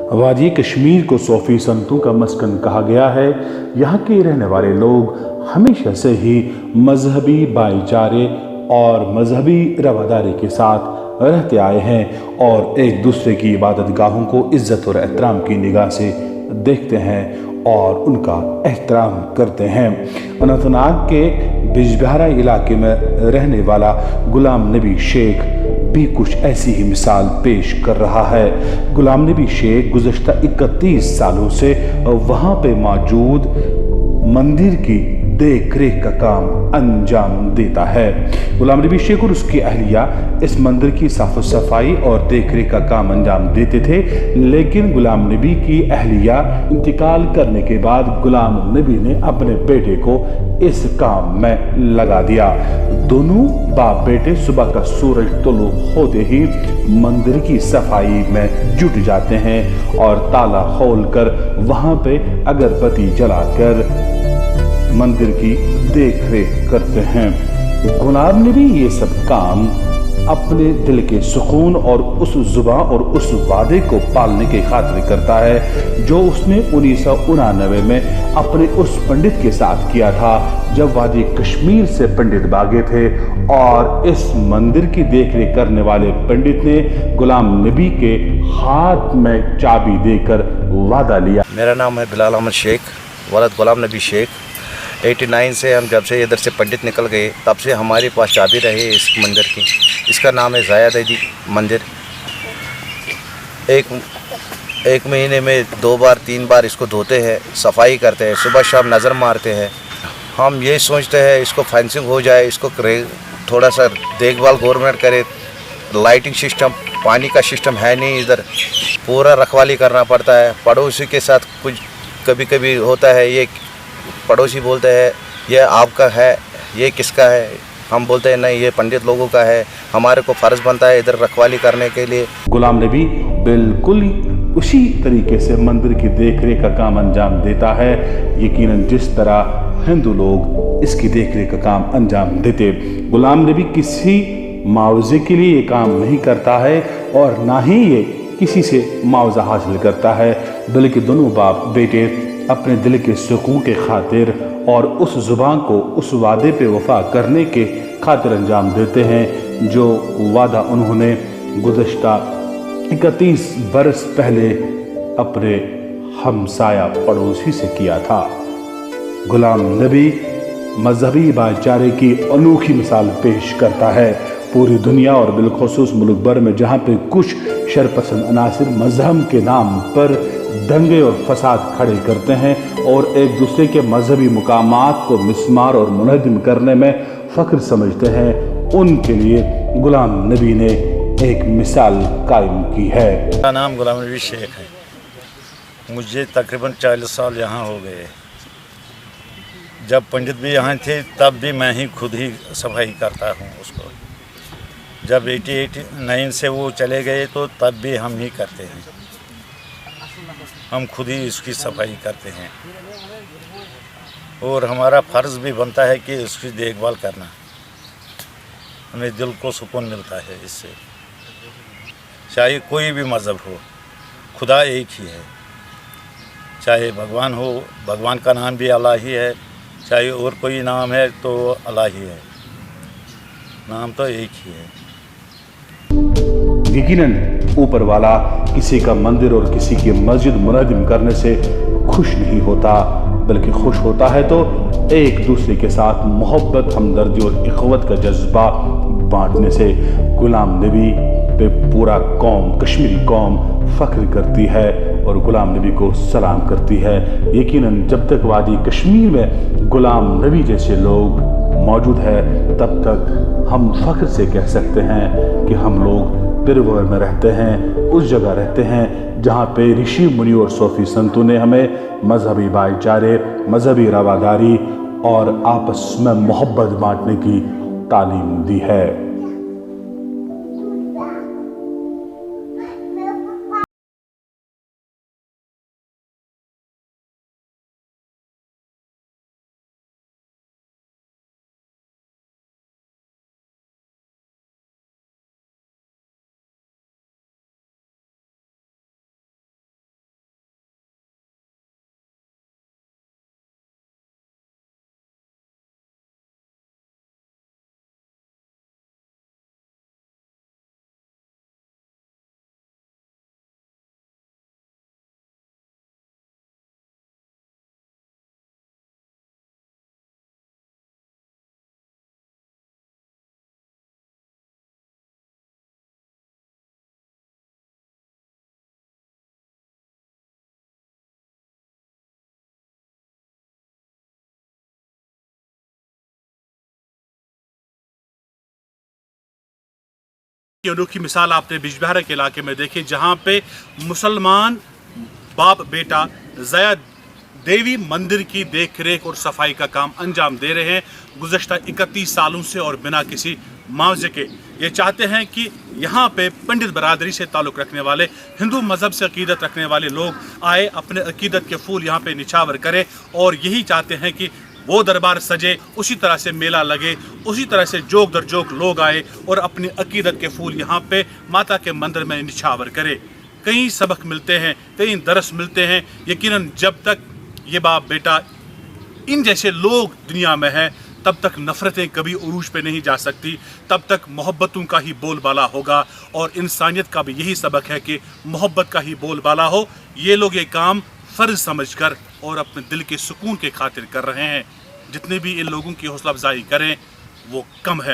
वादी कश्मीर को सूफी संतों का मस्कन कहा गया है। यहाँ के रहने वाले लोग हमेशा से ही मजहबी भाईचारे और मजहबी रवादारी के साथ रहते आए हैं और एक दूसरे की इबादत गाहों को इज्जत और एहतराम की निगाह से देखते हैं और उनका एहतराम करते हैं। अनंतनाग के बिजबिहारा इलाके में रहने वाला गुलाम नबी शेख भी कुछ ऐसी ही मिसाल पेश कर रहा है। गुलाम नबी शेख गुज़श्ता 31 सालों से वहाँ पे मौजूद मंदिर की देख रेख का काम अंजाम देता है। गुलाम नबी शेख और उसकी अहलिया इस मंदिर की साफ सफाई और देख रेख का काम अंजाम देते थे, लेकिन गुलाम नबी की अहलिया इंतकाल करने के बाद गुलाम नबी ने अपने बेटे को इस काम में लगा दिया। दोनों बाप बेटे सुबह का सूरज तुलू होते ही मंदिर की सफाई में जुट जाते हैं और ताला खोलकर वहां पे अगरबत्ती जलाकर मंदिर की देख रेख करते हैं। गुलाम नबी ये सब काम अपने दिल के सुकून और उस जुबान और उस वादे को पालने की खातिर करता है जो उसने 1999 में अपने उस पंडित के साथ किया था, जब वादी कश्मीर से पंडित भागे थे और इस मंदिर की देखरेख करने वाले पंडित ने गुलाम नबी के हाथ में चाबी देकर वादा लिया। मेरा नाम है बिलाल अहमद शेख, वलद गुलाम नबी शेख। 89 से हम जब से इधर से पंडित निकल गए तब से हमारे पास चाबी रही इस मंदिर की। इसका नाम है ज़ायद मंदिर। एक महीने में 2 बार 3 बार इसको धोते हैं, सफाई करते हैं, सुबह शाम नज़र मारते हैं। हम ये सोचते हैं इसको फेंसिंग हो जाए, इसको थोड़ा सा देखभाल गवर्नमेंट करे। लाइटिंग सिस्टम, पानी का सिस्टम है नहीं इधर, पूरा रखवाली करना पड़ता है। पड़ोसी के साथ कुछ कभी कभी होता है, ये पड़ोसी बोलते हैं ये आपका है, ये किसका है, हम बोलते हैं नहीं ये पंडित लोगों का है। हमारे को फ़र्ज़ बनता है इधर रखवाली करने के लिए। गुलाम नबी बिल्कुल उसी तरीके से मंदिर की देखरेख का काम अंजाम देता है, यकीनन जिस तरह हिंदू लोग इसकी देखरेख का काम अंजाम देते। गुलाम नबी किसी मुआवजे के लिए ये काम नहीं करता है और ना ही ये किसी से मुआवजा हासिल करता है, बल्कि दोनों बाप बेटे अपने दिल के सुकून के खातिर और उस जुबान को उस वादे पे वफा करने के खातिर अंजाम देते हैं जो वादा उन्होंने गुज़श्ता 31 बरस पहले अपने हमसाया पड़ोसी से किया था। गुलाम नबी मजहबी भाईचारे की अनोखी मिसाल पेश करता है। पूरी दुनिया और बिलखुसूस मुल्क भर में जहाँ पे कुछ शरपसंद अनासिर मजहब के नाम पर दंगे और फसाद खड़े करते हैं और एक दूसरे के मजहबी मुकामात को मिस्मार और मुनहदम करने में फ़ख्र समझते हैं, उनके लिए गुलाम नबी ने एक मिसाल कायम की है। मेरा नाम गुलाम नबी शेख है। मुझे तकरीबन 40 साल यहाँ हो गए। जब पंडित भी यहाँ थे तब भी मैं ही खुद ही सफाई करता हूँ उसको। जब 89 से वो चले गए तो तब भी हम ही करते हैं, हम खुद ही इसकी सफाई करते हैं और हमारा फ़र्ज़ भी बनता है कि इसकी देखभाल करना। हमें दिल को सुकून मिलता है इससे। चाहे कोई भी मज़हब हो, खुदा एक ही है। चाहे भगवान हो, भगवान का नाम भी अल्लाह ही है, चाहे और कोई नाम है तो अल्लाह ही है, नाम तो एक ही है। यकीनन ऊपर वाला किसी का मंदिर और किसी की मस्जिद मुनहदम करने से खुश नहीं होता, बल्कि खुश होता है तो एक दूसरे के साथ मोहब्बत, हमदर्दी और इख़वत का जज्बा बांटने से। गुलाम नबी पे पूरा कौम, कश्मीरी कौम फ़ख्र करती है और गुलाम नबी को सलाम करती है। यकीनन जब तक वादी कश्मीर में गुलाम नबी जैसे लोग मौजूद है तब तक हम फ़ख्र से कह सकते हैं कि हम लोग पिरवर में रहते हैं, उस जगह रहते हैं जहाँ पे ऋषि मुनि और सूफी संतों ने हमें मजहबी भाईचारे, मजहबी रवादारी और आपस में मोहब्बत बांटने की तालीम दी है। ये अनोखी मिसाल आपने बिजबिहारा के इलाके में देखी, जहाँ पे मुसलमान बाप बेटा ज़या देवी मंदिर की देख रेख और सफाई का काम अंजाम दे रहे हैं गुज़श्ता 31 सालों से, और बिना किसी मुआवजे के। ये चाहते हैं कि यहाँ पे पंडित बरादरी से ताल्लुक़ रखने वाले, हिंदू मज़हब से अकीदत रखने वाले लोग आए, अपने अकीदत के फूल यहाँ पे निछावर करें, और यही चाहते हैं कि वो दरबार सजे, उसी तरह से मेला लगे, उसी तरह से जोक दर जोक लोग आए और अपनी अकीदत के फूल यहाँ पे माता के मंदिर में निछावर करें। कई सबक मिलते हैं, कई दरस मिलते हैं। यकीनन जब तक ये बाप बेटा इन जैसे लोग दुनिया में हैं, तब तक नफ़रतें कभी उरूज पे नहीं जा सकती, तब तक मोहब्बतों का ही बोलबाला होगा, और इंसानियत का भी यही सबक है कि मोहब्बत का ही बोलबाला हो। ये लोग ये काम फ़र्ज समझकर और अपने दिल के सुकून के खातिर कर रहे हैं। जितने भी इन लोगों की हौसला अफजाई करें वो कम है।